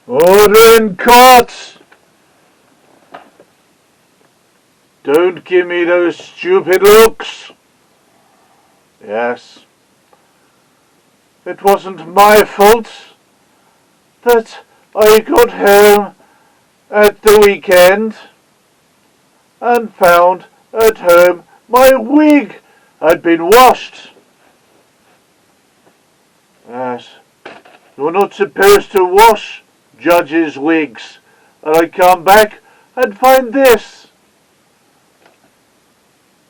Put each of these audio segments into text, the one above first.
Order and cut! Don't give me those stupid looks. Yes. It wasn't my fault that I got home at the weekend and found at home my wig had been washed. Yes. You're not supposed to wash judges' wigs. And I come back and find this.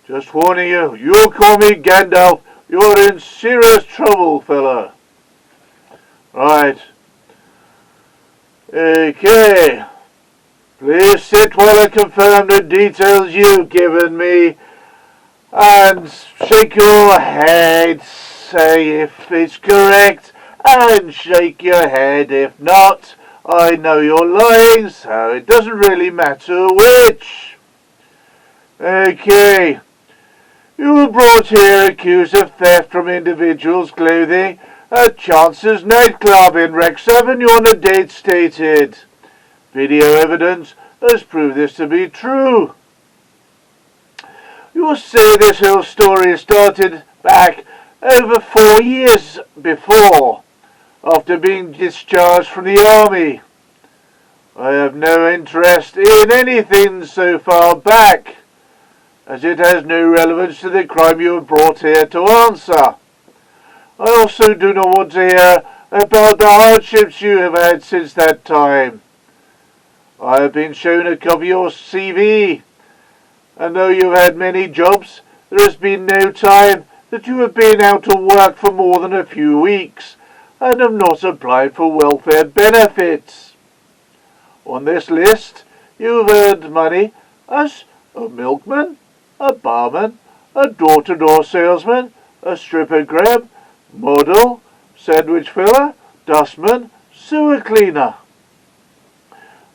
Just warning you, you call me Gandalf, you're in serious trouble, fella. Right. Okay. Please sit while I confirm the details you've given me and shake your head, say if it's correct, and shake your head if not. I know you're lying, so it doesn't really matter which. Okay. You were brought here accused of theft from individuals' clothing at Chance's nightclub in Wrexham, and on a date stated. Video evidence has proved this to be true. You will say this whole story started back over 4 years before, after being discharged from the army. I have no interest in anything so far back, as it has no relevance to the crime you were brought here to answer. I also do not want to hear about the hardships you have had since that time. I have been shown a copy of your CV, and though you have had many jobs, there has been no time that you have been out of work for more than a few weeks, and have not applied for welfare benefits. On this list, you have earned money as a milkman, a barman, a door-to-door salesman, a stripper grab, model, sandwich filler, dustman, sewer cleaner.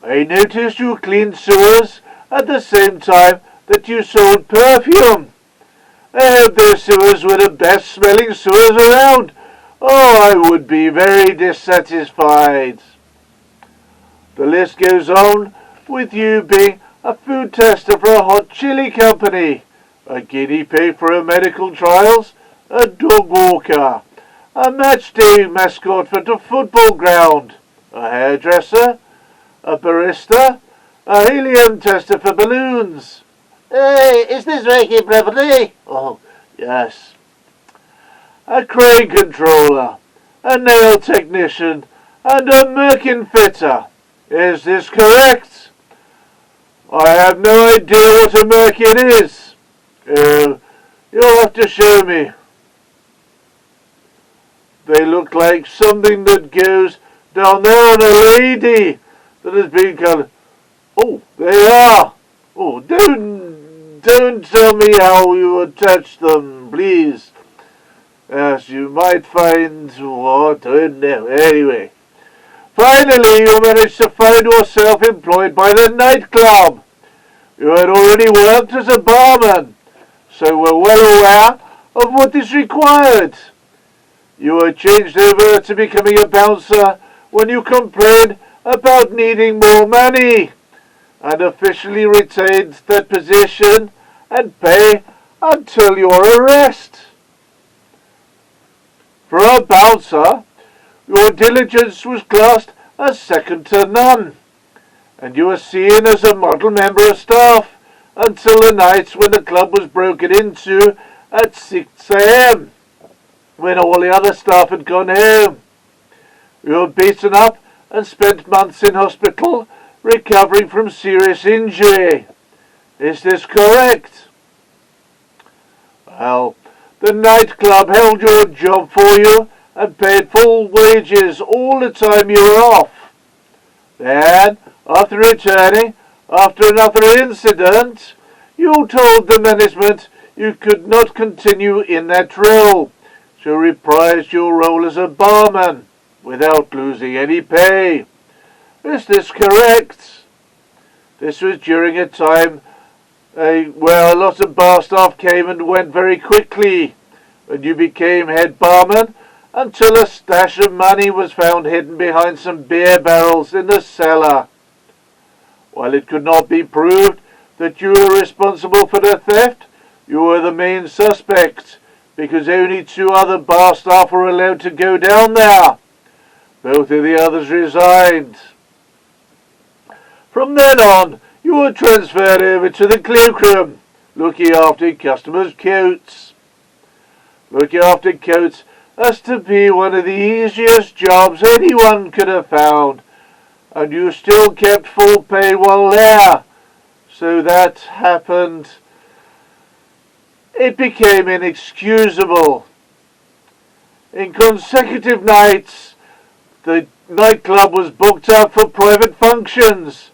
I noticed you cleaned sewers at the same time that you sold perfume. I hope those sewers were the best smelling sewers around, or I would be very dissatisfied. The list goes on with you being a food tester for a hot chili company, a guinea pig for a medical trials, a dog walker, a match day mascot for the football ground, a hairdresser, a barista, a helium tester for balloons. Hey, is this Reiki property? Oh, yes. A crane controller, a nail technician, and a merkin fitter. Is this correct? I have no idea what a merkin is. You'll have to show me. They look like something that goes down there on a lady that has been kind of... Oh, they are. Oh, don't tell me how you attach them, please. Yes, you might find... Oh, I don't know. Anyway. Finally, you managed to find yourself employed by the nightclub. You had already worked as a barman, so were well aware of what is required. You were changed over to becoming a bouncer when you complained about needing more money, and officially retained that position and pay until your arrest. For a bouncer, your diligence was classed as second to none, and you were seen as a model member of staff until the nights when the club was broken into at 6 a.m, when all the other staff had gone home. You were beaten up and spent months in hospital recovering from serious injury. Is this correct? Well, the nightclub held your job for you and paid full wages all the time you were off. Then, after returning, after another incident, you told the management you could not continue in that role, so reprised your role as a barman without losing any pay. Is this correct? This was during a time where a lot of bar staff came and went very quickly, and you became head barman until a stash of money was found hidden behind some beer barrels in the cellar. While it could not be proved that you were responsible for the theft, you were the main suspect, because only 2 other bar staff were allowed to go down there. Both of the others resigned. From then on, you were transferred over to the cloakroom, looking after customers' coats. Looking after coats has to be one of the easiest jobs anyone could have found, and you still kept full pay while there. So that happened. It became inexcusable. In consecutive nights, the nightclub was booked up for private functions,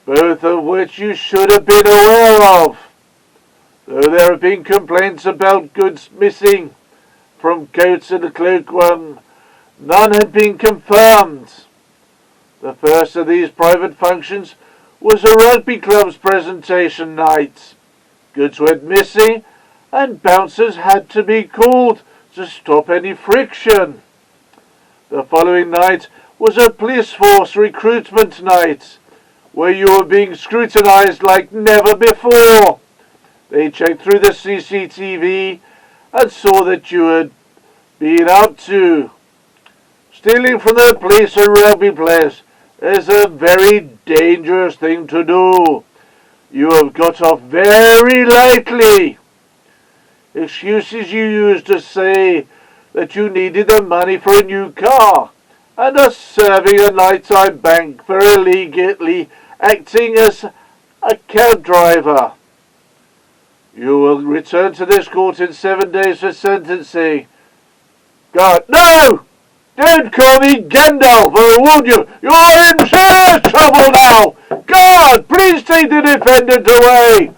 both of which you should have been aware of. Though there have been complaints about goods missing from coats in the cloakroom, none had been confirmed. The first of these private functions was a rugby club's presentation night. Goods went missing and bouncers had to be called to stop any friction. The following night was a police force recruitment night, where you were being scrutinized like never before. They checked through the CCTV and saw that you had been up to. Stealing from the police and rugby players is a very dangerous thing to do. You have got off very lightly. Excuses you used to say that you needed the money for a new car and are serving a nighttime bank for illegally acting as a cab driver. You will return to this court in 7 days for sentencing. God, no! Don't call me Gandalf, or I warn you, you're in serious trouble now! God, please take the defendant away!